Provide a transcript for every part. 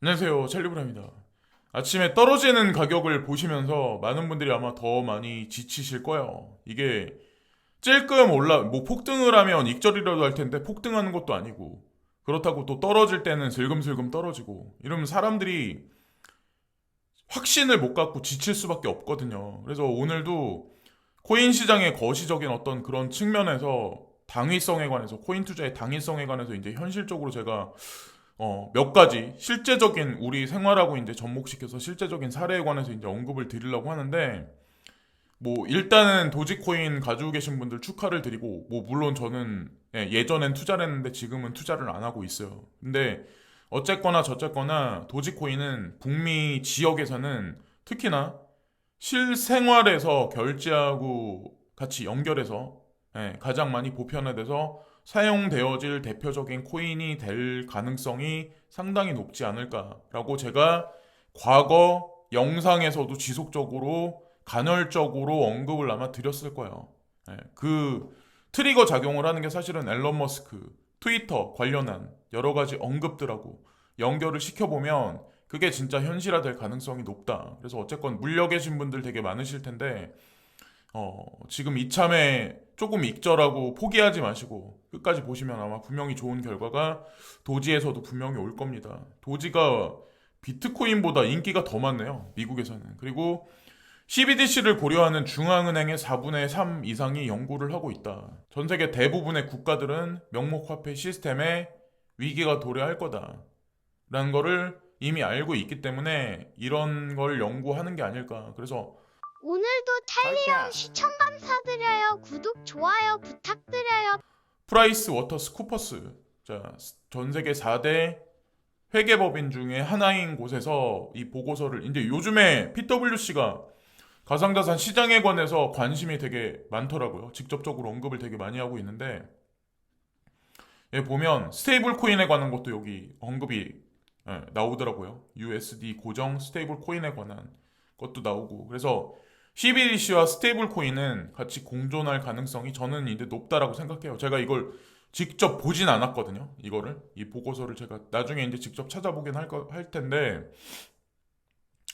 안녕하세요, 찰리브라입니다. 아침에 떨어지는 가격을 보시면서 많은 분들이 아마 더 많이 지치실 거예요. 이게 찔끔 뭐 폭등을 하면 익절이라도 할 텐데 폭등하는 것도 아니고, 그렇다고 또 떨어질 때는 슬금슬금 떨어지고 이러면 사람들이 확신을 못 갖고 지칠 수밖에 없거든요. 그래서 오늘도 코인 시장의 거시적인 어떤 그런 측면에서 당위성에 관해서, 코인 투자의 당위성에 관해서 이제 현실적으로 제가 몇 가지 실제적인 우리 생활하고 이제 접목시켜서 실제적인 사례에 관해서 이제 언급을 드리려고 하는데, 뭐 일단은 도지코인 가지고 계신 분들 축하를 드리고, 뭐 물론 저는 예전엔 투자를 했는데 지금은 투자를 안 하고 있어요. 근데 어쨌거나 저쨌거나 도지코인은 북미 지역에서는 특히나 실생활에서 결제하고 같이 연결해서 가장 많이 보편화돼서 사용되어질 대표적인 코인이 될 가능성이 상당히 높지 않을까라고 제가 과거 영상에서도 지속적으로 간헐적으로 언급을 아마 드렸을 거예요. 그 트리거 작용을 하는 게 사실은 앨런 머스크, 트위터 관련한 여러 가지 언급들하고 연결을 시켜보면 그게 진짜 현실화될 가능성이 높다. 그래서 어쨌건 물려 계신 분들 되게 많으실 텐데 지금 이참에 조금 익절하고 포기하지 마시고 끝까지 보시면 아마 분명히 좋은 결과가 도지에서도 분명히 올 겁니다. 도지가 비트코인보다 인기가 더 많네요. 미국에서는. 그리고 CBDC를 고려하는 중앙은행의 4분의 3 이상이 연구를 하고 있다. 전 세계 대부분의 국가들은 명목화폐 시스템에 위기가 도래할 거다. 라는 거를 이미 알고 있기 때문에 이런 걸 연구하는 게 아닐까. 그래서 오늘도 찰리형 시청 감사드려요. 구독, 좋아요 부탁드려요. 프라이스 워터스 쿠퍼스, 자, 전 세계 4대 회계법인 중에 하나인 곳에서 이 보고서를, 이제 요즘에 PwC가 가상자산 시장에 관해서 관심이 되게 많더라고요. 직접적으로 언급을 되게 많이 하고 있는데, 보면 스테이블 코인에 관한 것도 여기 언급이 나오더라고요. USD 고정 스테이블 코인에 관한 것도 나오고. 그래서 CBDC와 스테이블 코인은 같이 공존할 가능성이 저는 이제 높다라고 생각해요. 제가 이걸 직접 보진 않았거든요. 이 보고서를 제가 나중에 이제 직접 찾아보긴 할 텐데,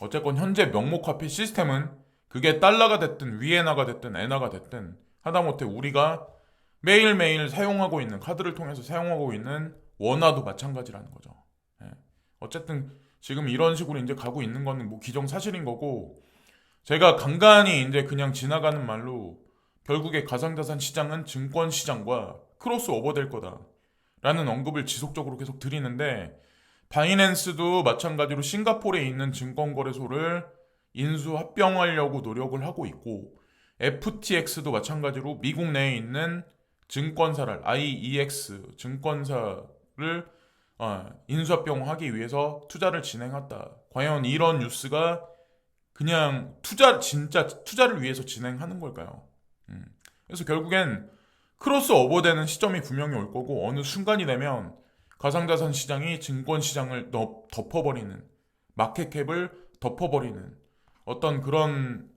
어쨌건 현재 명목화폐 시스템은 그게 달러가 됐든 위에나가 됐든 엔화가 됐든 하다못해 우리가 매일매일 사용하고 있는, 카드를 통해서 사용하고 있는 원화도 마찬가지라는 거죠. 예. 어쨌든 지금 이런 식으로 이제 가고 있는 거는 뭐 기정사실인 거고, 제가 간간히 이제 그냥 지나가는 말로 결국에 가상자산 시장은 증권 시장과 크로스 오버될 거다라는 언급을 지속적으로 계속 드리는데, 바이낸스도 마찬가지로 싱가포르에 있는 증권거래소를 인수 합병하려고 노력을 하고 있고, FTX도 마찬가지로 미국 내에 있는 증권사를, IEX 증권사를 인수합병하기 위해서 투자를 진행했다. 과연 이런 뉴스가 그냥 진짜 투자를 위해서 진행하는 걸까요? 그래서 결국엔 크로스 오버되는 시점이 분명히 올 거고, 어느 순간이 되면 가상자산 시장이 증권 시장을 덮어버리는, 마켓캡을 덮어버리는 어떤 그런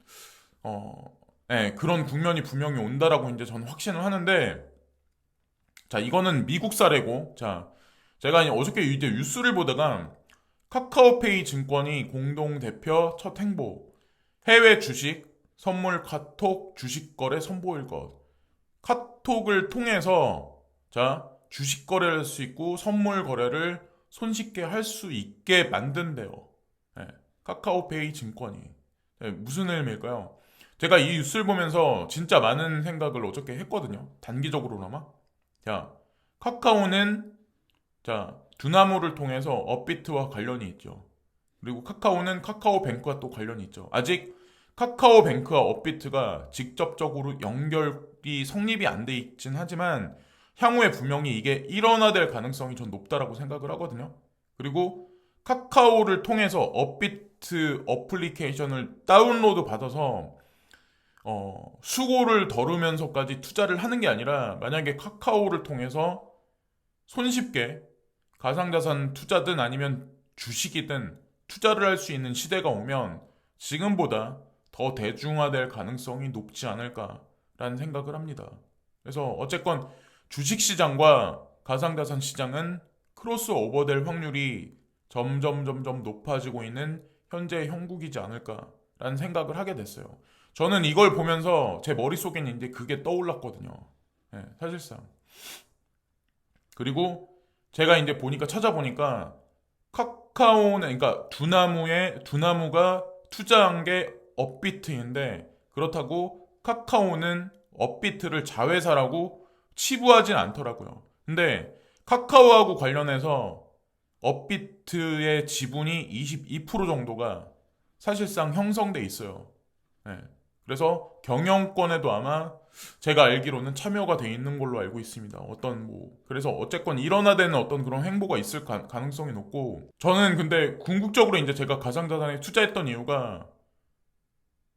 국면이 분명히 온다라고 이제 저는 확신을 하는데, 자, 이거는 미국 사례고, 자, 제가 어저께 이제 뉴스를 보다가 카카오페이 증권이 공동 대표 첫 행보, 해외 주식 선물 카톡 주식 거래 선보일 것. 카톡을 통해서 자, 주식 거래를 할 수 있고 선물 거래를 손쉽게 할 수 있게 만든대요. 예, 카카오페이 증권이. 무슨 의미일까요? 제가 이 뉴스를 보면서 진짜 많은 생각을 어저께 했거든요. 단기적으로나마. 자, 카카오는 자, 두나무를 통해서 업비트와 관련이 있죠. 그리고 카카오는 카카오뱅크와 또 관련이 있죠. 아직 카카오뱅크와 업비트가 직접적으로 연결이 성립이 안 돼 있진 하지만 향후에 분명히 이게 일원화될 가능성이 전 높다라고 생각을 하거든요. 그리고 카카오를 통해서 업비트 어플리케이션을 다운로드 받아서 수고를 덜으면서까지 투자를 하는 게 아니라, 만약에 카카오를 통해서 손쉽게 가상자산 투자든 아니면 주식이든 투자를 할 수 있는 시대가 오면 지금보다 더 대중화될 가능성이 높지 않을까라는 생각을 합니다. 그래서 어쨌건 주식시장과 가상자산 시장은 크로스 오버될 확률이 점점 높아지고 있는 현재의 형국이지 않을까라는 생각을 하게 됐어요. 저는 이걸 보면서 제 머릿속에는 이제 그게 떠올랐거든요. 네, 사실상. 그리고 제가 이제 찾아보니까 카카오는, 그러니까 두나무가 투자한 게 업비트인데, 그렇다고 카카오는 업비트를 자회사라고 치부하진 않더라고요. 근데 카카오하고 관련해서 업비트의 지분이 22% 정도가 사실상 형성돼 있어요. 네. 그래서 경영권에도 아마 제가 알기로는 참여가 돼 있는 걸로 알고 있습니다. 그래서 어쨌건 일어나되는 어떤 그런 행보가 있을 가능성이 높고, 저는 근데 궁극적으로 이제 제가 가상자산에 투자했던 이유가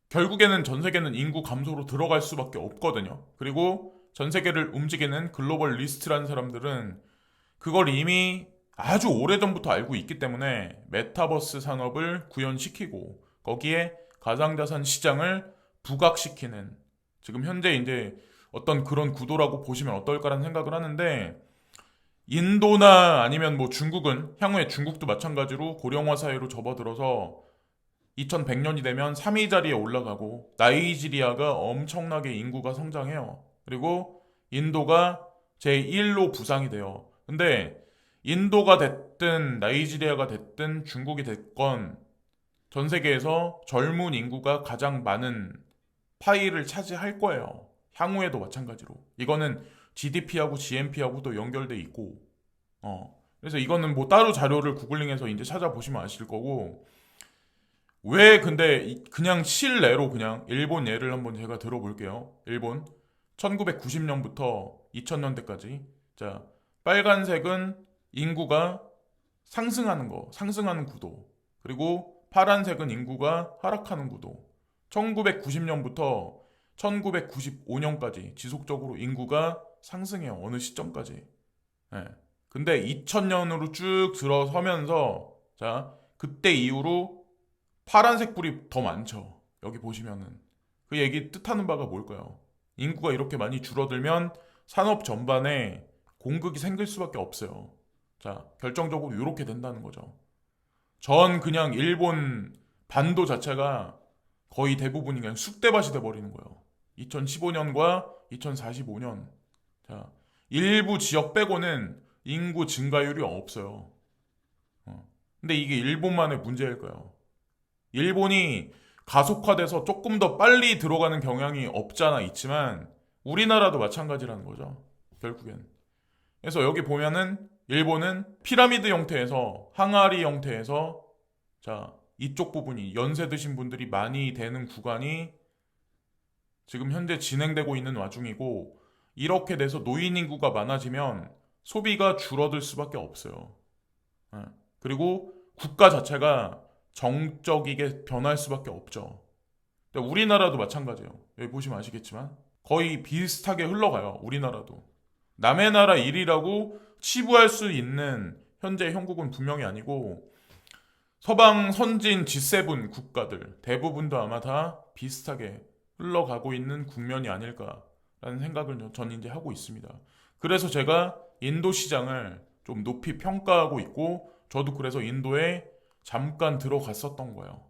결국에는 전 세계는 인구 감소로 들어갈 수밖에 없거든요. 그리고 전 세계를 움직이는 글로벌 리스트라는 사람들은 그걸 이미 아주 오래전부터 알고 있기 때문에 메타버스 산업을 구현시키고 거기에 가상자산 시장을 부각시키는, 지금 현재 이제 어떤 그런 구도라고 보시면 어떨까라는 생각을 하는데, 인도나 아니면 중국은 향후에 중국도 마찬가지로 고령화 사회로 접어들어서 2100년이 되면 3위 자리에 올라가고, 나이지리아가 엄청나게 인구가 성장해요. 그리고 인도가 제1로 부상이 돼요. 근데 인도가 됐든 나이지리아가 됐든 중국이 됐건 전 세계에서 젊은 인구가 가장 많은 파이를 차지할 거예요. 향후에도 마찬가지로. 이거는 GDP하고 GNP하고도 연결돼 있고, 그래서 이거는 따로 자료를 구글링해서 이제 찾아보시면 아실 거고, 왜 근데 그냥 실례로 그냥 일본 예를 한번 제가 들어볼게요. 일본 1990년부터 2000년대까지. 자, 빨간색은 인구가 상승하는 구도. 그리고 파란색은 인구가 하락하는 구도. 1990년부터 1995년까지 지속적으로 인구가 상승해요. 어느 시점까지. 네. 근데 2000년으로 쭉 들어서면서, 자, 그때 이후로 파란색 불이 더 많죠. 여기 보시면은. 그 얘기 뜻하는 바가 뭘까요? 인구가 이렇게 많이 줄어들면 산업 전반에 공급이 생길 수밖에 없어요. 자, 결정적으로 이렇게 된다는 거죠. 그냥 일본 반도 자체가 거의 대부분이 그냥 쑥대밭이 돼버리는 거예요. 2015년과 2045년. 자, 일부 지역 빼고는 인구 증가율이 없어요. 근데 이게 일본만의 문제일까요? 일본이 가속화돼서 조금 더 빨리 들어가는 경향이 없잖아 있지만 우리나라도 마찬가지라는 거죠. 결국엔. 그래서 여기 보면은 일본은 피라미드 형태에서 항아리 형태에서, 자, 이쪽 부분이 연세 드신 분들이 많이 되는 구간이 지금 현재 진행되고 있는 와중이고, 이렇게 돼서 노인 인구가 많아지면 소비가 줄어들 수밖에 없어요. 그리고 국가 자체가 정적이게 변할 수밖에 없죠. 우리나라도 마찬가지예요. 여기 보시면 아시겠지만 거의 비슷하게 흘러가요. 우리나라도. 남의 나라 일이라고 치부할 수 있는 현재 형국은 분명히 아니고, 서방 선진 G7 국가들 대부분도 아마 다 비슷하게 흘러가고 있는 국면이 아닐까라는 생각을 전 이제 하고 있습니다. 그래서 제가 인도 시장을 좀 높이 평가하고 있고, 저도 그래서 인도에 잠깐 들어갔었던 거예요.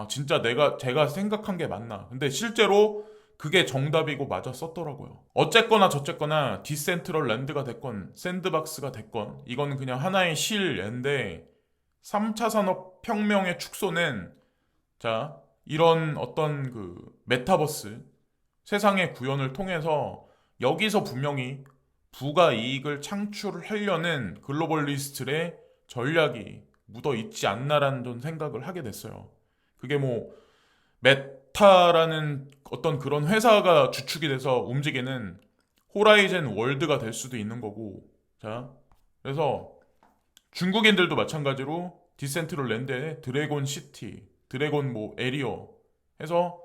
진짜 제가 생각한 게 맞나. 근데 실제로 그게 정답이고 맞았었더라고요. 어쨌거나 저쨌거나 디센트럴 랜드가 됐건 샌드박스가 됐건 이건 그냥 하나의 실례인데, 3차 산업혁명의 축소는, 자, 이런 어떤 메타버스 세상의 구현을 통해서 여기서 분명히 부가 이익을 창출하려는 글로벌리스트의 전략이 묻어 있지 않나라는 좀 생각을 하게 됐어요. 그게 메타라는 어떤 그런 회사가 주축이 돼서 움직이는 호라이즌 월드가 될 수도 있는 거고, 자, 그래서 중국인들도 마찬가지로 디센트럴 랜드에 드래곤 시티, 드래곤 에리어 해서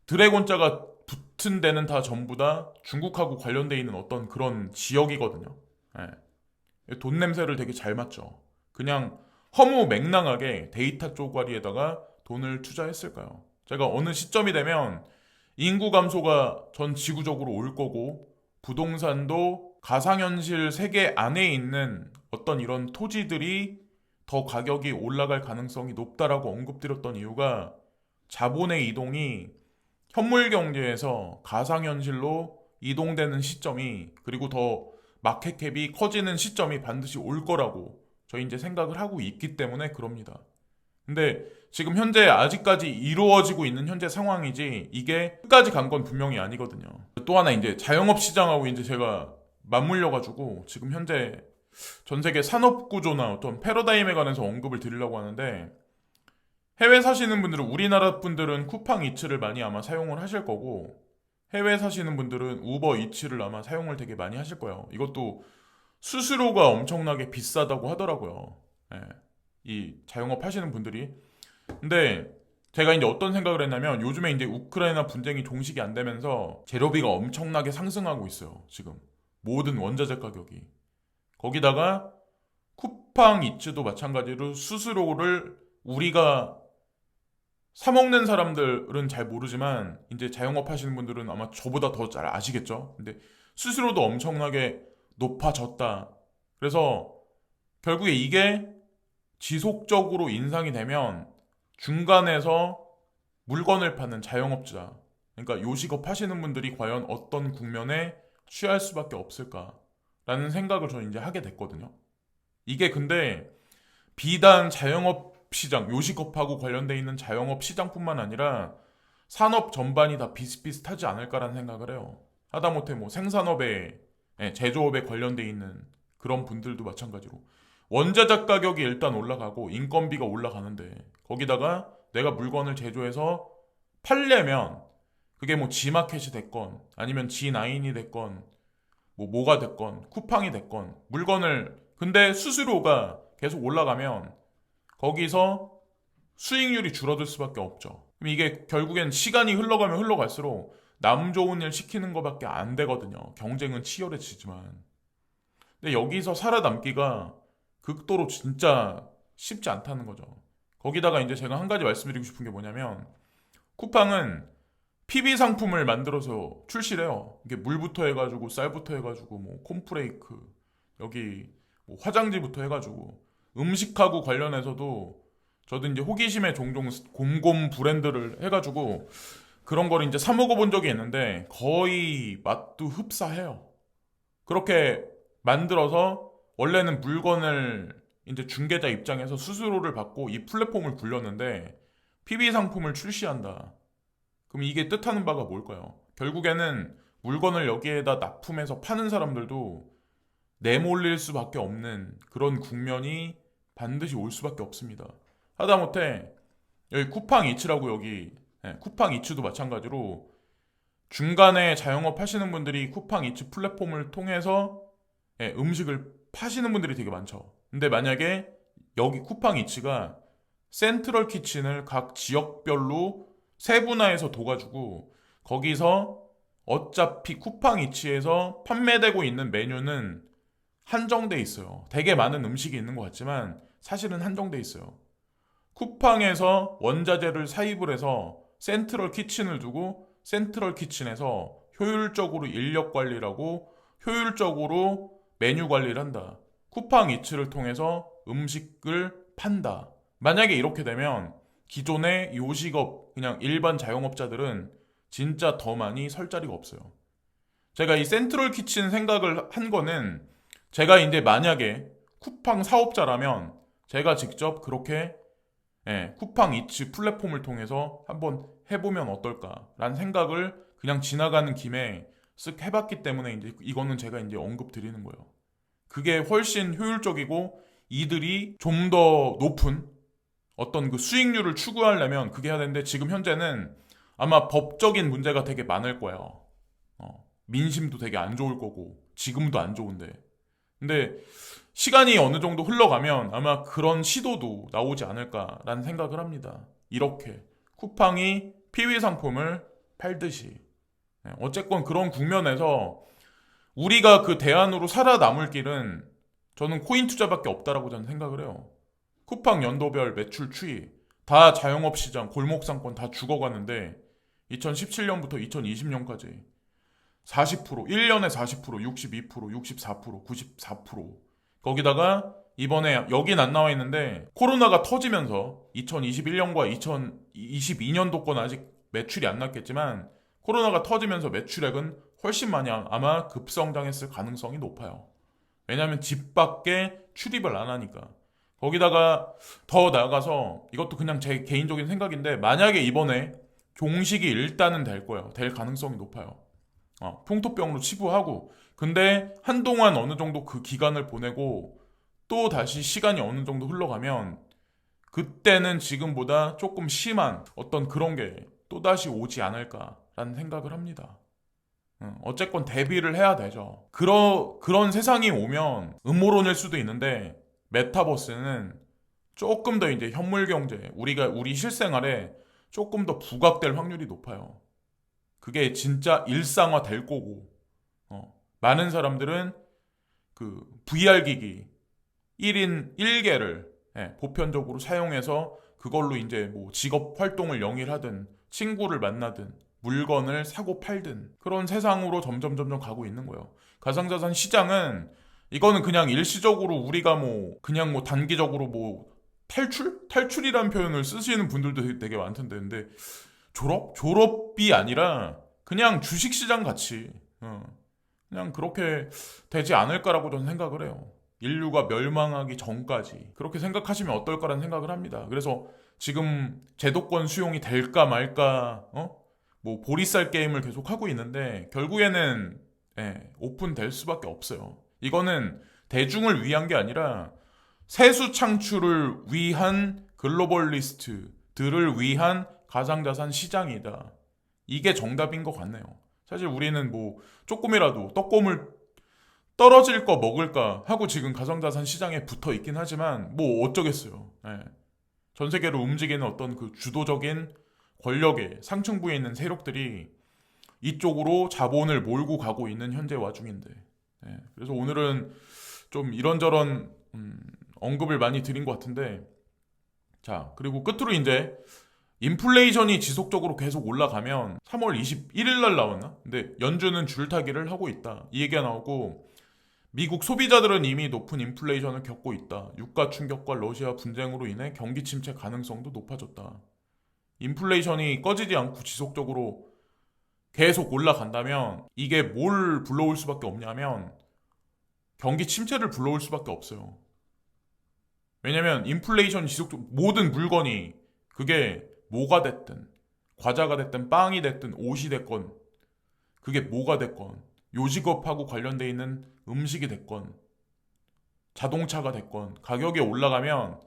드래곤자가 붙은 데는 다 전부 다 중국하고 관련돼 있는 어떤 그런 지역이거든요. 예. 돈 냄새를 되게 잘 맡죠. 그냥 허무맹랑하게 데이터 쪼가리에다가 돈을 투자했을까요? 제가 어느 시점이 되면 인구 감소가 전 지구적으로 올 거고, 부동산도 가상현실 세계 안에 있는 어떤 이런 토지들이 더 가격이 올라갈 가능성이 높다라고 언급드렸던 이유가 자본의 이동이 현물 경제에서 가상현실로 이동되는 시점이, 그리고 더 마켓캡이 커지는 시점이 반드시 올 거라고 저희 이제 생각을 하고 있기 때문에 그럽니다. 근데 지금 현재 아직까지 이루어지고 있는 현재 상황이지 이게 끝까지 간 건 분명히 아니거든요. 또 하나 이제 자영업 시장하고 이제 제가 맞물려가지고 지금 현재 전 세계 산업 구조나 어떤 패러다임에 관해서 언급을 드리려고 하는데, 해외 사시는 분들은, 우리나라 분들은 쿠팡 이츠를 많이 아마 사용을 하실 거고, 해외 사시는 분들은 우버 이츠를 아마 사용을 되게 많이 하실 거예요. 이것도 수수료가 엄청나게 비싸다고 하더라고요. 예, 이 자영업 하시는 분들이. 근데 제가 이제 어떤 생각을 했냐면, 요즘에 이제 우크라이나 분쟁이 종식이 안 되면서 재료비가 엄청나게 상승하고 있어요. 지금 모든 원자재 가격이. 거기다가 쿠팡 이츠도 마찬가지로 수수료를 우리가 사 먹는 사람들은 잘 모르지만 이제 자영업 하시는 분들은 아마 저보다 더 잘 아시겠죠. 근데 수수료도 엄청나게 높아졌다. 그래서 결국에 이게 지속적으로 인상이 되면 중간에서 물건을 파는 자영업자, 그러니까 요식업 하시는 분들이 과연 어떤 국면에 취할 수밖에 없을까라는 생각을 저는 이제 하게 됐거든요. 이게 근데 비단 자영업 시장, 요식업하고 관련돼 있는 자영업 시장뿐만 아니라 산업 전반이 다 비슷비슷하지 않을까라는 생각을 해요. 하다못해 뭐 생산업에, 제조업에 관련돼 있는 그런 분들도 마찬가지로 원자재 가격이 일단 올라가고 인건비가 올라가는데, 거기다가 내가 물건을 제조해서 팔려면 그게 뭐 G마켓이 됐건 아니면 G9이 됐건 뭐가 됐건 쿠팡이 됐건 물건을, 근데 수수료가 계속 올라가면 거기서 수익률이 줄어들 수밖에 없죠. 그럼 이게 결국엔 시간이 흘러가면 흘러갈수록 남 좋은 일 시키는 것밖에 안 되거든요. 경쟁은 치열해지지만. 근데 여기서 살아남기가 극도로 진짜 쉽지 않다는 거죠. 거기다가 이제 제가 한 가지 말씀드리고 싶은 게 뭐냐면, 쿠팡은 PB 상품을 만들어서 출시를 해요. 이게 물부터 해가지고 쌀부터 해가지고 뭐 콘프레이크, 여기 뭐 화장지부터 해가지고 음식하고 관련해서도 저도 이제 호기심에 종종 곰곰 브랜드를 해가지고 그런 거를 이제 사 먹어본 적이 있는데 거의 맛도 흡사해요. 그렇게 만들어서 원래는 물건을 이제 중개자 입장에서 수수료를 받고 이 플랫폼을 굴렸는데 PB 상품을 출시한다. 그럼 이게 뜻하는 바가 뭘까요? 결국에는 물건을 여기에다 납품해서 파는 사람들도 내몰릴 수밖에 없는 그런 국면이 반드시 올 수밖에 없습니다. 하다못해 여기 쿠팡 이츠라고, 여기 쿠팡 이츠도 마찬가지로 중간에 자영업 하시는 분들이 쿠팡 이츠 플랫폼을 통해서 음식을 파시는 분들이 되게 많죠. 근데 만약에 여기 쿠팡 이츠가 센트럴 키친을 각 지역별로 세분화해서 둬가지고 거기서 어차피 쿠팡 이츠에서 판매되고 있는 메뉴는 한정돼 있어요. 되게 많은 음식이 있는 것 같지만 사실은 한정돼 있어요. 쿠팡에서 원자재를 사입을 해서 센트럴 키친을 두고 센트럴 키친에서 효율적으로 인력 관리라고 효율적으로 메뉴 관리를 한다. 쿠팡 이츠를 통해서 음식을 판다. 만약에 이렇게 되면 기존의 요식업, 그냥 일반 자영업자들은 진짜 더 많이 설 자리가 없어요. 제가 이 센트럴 키친 생각을 한 거는, 제가 이제 만약에 쿠팡 사업자라면 제가 직접 그렇게 쿠팡 이츠 플랫폼을 통해서 한번 해보면 어떨까라는 생각을 그냥 지나가는 김에 쓱 해봤기 때문에 이제 이거는 제가 이제 언급 드리는 거예요. 그게 훨씬 효율적이고 이들이 좀 더 높은 어떤 그 수익률을 추구하려면 그게 해야 되는데, 지금 현재는 아마 법적인 문제가 되게 많을 거예요. 민심도 되게 안 좋을 거고 지금도 안 좋은데, 근데 시간이 어느 정도 흘러가면 아마 그런 시도도 나오지 않을까라는 생각을 합니다. 이렇게 쿠팡이 PB 상품을 팔듯이. 어쨌건 그런 국면에서 우리가 그 대안으로 살아남을 길은 저는 코인 투자밖에 없다라고 저는 생각을 해요. 쿠팡 연도별 매출 추이 다 자영업 시장, 골목 상권 다 죽어가는데 2017년부터 2020년까지 40%, 1년에 40%, 62%, 64%, 94%. 거기다가 이번에 여긴 안 나와 있는데 코로나가 터지면서 2021년과 2022년도권 아직 매출이 안 났겠지만 코로나가 터지면서 매출액은 훨씬 많이 아마 급성장했을 가능성이 높아요. 왜냐하면 집 밖에 출입을 안 하니까. 거기다가 더 나아가서 이것도 그냥 제 개인적인 생각인데 만약에 이번에 종식이 일단은 될 거예요. 될 가능성이 높아요. 풍토병으로 치부하고 근데 한동안 어느 정도 그 기간을 보내고 또 다시 시간이 어느 정도 흘러가면 그때는 지금보다 조금 심한 어떤 그런 게 또다시 오지 않을까라는 생각을 합니다. 어쨌건 대비를 해야 되죠. 그런 세상이 오면 음모론일 수도 있는데 메타버스는 조금 더 이제 현물 경제, 우리 실생활에 조금 더 부각될 확률이 높아요. 그게 진짜 일상화 될 거고, 많은 사람들은 그 VR 기기 1인 1개를 보편적으로 사용해서 그걸로 이제 뭐 직업 활동을 영위하든 친구를 만나든 물건을 사고 팔든 그런 세상으로 점점 가고 있는 거예요. 가상자산 시장은 이거는 그냥 일시적으로 우리가 그냥 단기적으로 탈출이라는 표현을 쓰시는 분들도 되게 많던데 근데 졸업이 아니라 그냥 주식시장 같이 그냥 그렇게 되지 않을까라고 저는 생각을 해요. 인류가 멸망하기 전까지 그렇게 생각하시면 어떨까라는 생각을 합니다. 그래서 지금 제도권 수용이 될까 말까 보리쌀 게임을 계속 하고 있는데 결국에는 오픈될 수밖에 없어요. 이거는 대중을 위한 게 아니라 세수 창출을 위한 글로벌리스트들을 위한 가상자산 시장이다. 이게 정답인 것 같네요. 사실 우리는 조금이라도 떡고물 떨어질 거 먹을까 하고 지금 가상자산 시장에 붙어 있긴 하지만 어쩌겠어요. 전 세계를 움직이는 어떤 그 주도적인 권력의 상층부에 있는 세력들이 이쪽으로 자본을 몰고 가고 있는 현재 와중인데 그래서 오늘은 좀 이런저런 언급을 많이 드린 것 같은데 자 그리고 끝으로 이제 인플레이션이 지속적으로 계속 올라가면 3월 21일 날 나왔나? 근데 연준은 줄타기를 하고 있다. 이 얘기가 나오고 미국 소비자들은 이미 높은 인플레이션을 겪고 있다. 유가 충격과 러시아 분쟁으로 인해 경기 침체 가능성도 높아졌다. 인플레이션이 꺼지지 않고 지속적으로 계속 올라간다면 이게 뭘 불러올 수밖에 없냐면 경기 침체를 불러올 수밖에 없어요. 왜냐면 인플레이션이 지속적으로 모든 물건이 그게 뭐가 됐든 과자가 됐든 빵이 됐든 옷이 됐건 그게 뭐가 됐건 요직업하고 관련돼 있는 음식이 됐건 자동차가 됐건 가격이 올라가면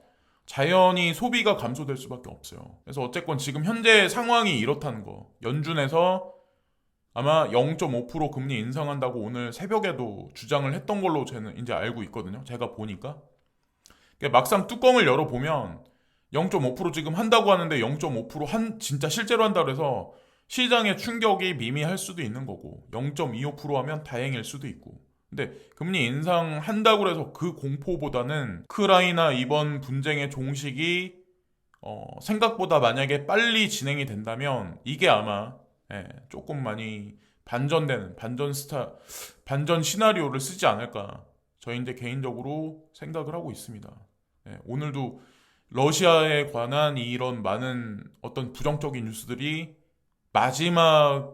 자연히 소비가 감소될 수밖에 없어요. 그래서 어쨌건 지금 현재 상황이 이렇다는 거. 연준에서 아마 0.5% 금리 인상한다고 오늘 새벽에도 주장을 했던 걸로 저는 이제 알고 있거든요. 제가 보니까. 그러니까 막상 뚜껑을 열어보면 0.5% 지금 한다고 하는데 0.5% 진짜 실제로 한다고 해서 시장의 충격이 미미할 수도 있는 거고 0.25% 하면 다행일 수도 있고 근데 금리 인상한다고 해서 그 공포보다는 우크라이나 이번 분쟁의 종식이 생각보다 만약에 빨리 진행이 된다면 이게 아마 조금 많이 반전되는 반전 시나리오를 쓰지 않을까 저 이제 개인적으로 생각을 하고 있습니다. 오늘도 러시아에 관한 이런 많은 어떤 부정적인 뉴스들이 마지막으로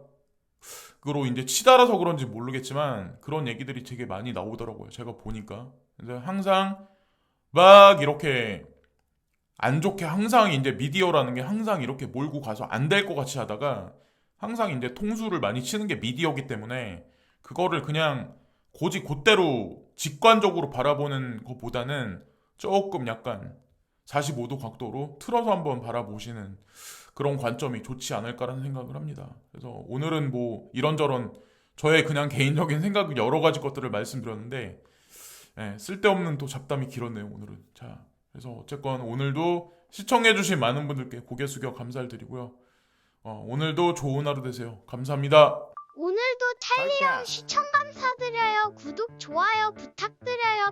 이제 치달아서 그런지 모르겠지만 그런 얘기들이 되게 많이 나오더라고요. 제가 보니까. 그래서 항상 막 이렇게 안 좋게 항상 이제 미디어라는 게 항상 이렇게 몰고 가서 안 될 것 같이 하다가 항상 이제 통수를 많이 치는 게 미디어이기 때문에 그거를 그냥 곧대로 직관적으로 바라보는 것보다는 조금 약간 45도 각도로 틀어서 한번 바라보시는 그런 관점이 좋지 않을까라는 생각을 합니다. 그래서 오늘은 이런저런 저의 그냥 개인적인 생각 여러 가지 것들을 말씀드렸는데 쓸데없는 또 잡담이 길었네요 오늘은. 자 그래서 어쨌건 오늘도 시청해주신 많은 분들께 고개 숙여 감사를 드리고요. 오늘도 좋은 하루 되세요. 감사합니다. 오늘도 찰리형 시청 감사드려요. 구독, 좋아요 부탁드려요.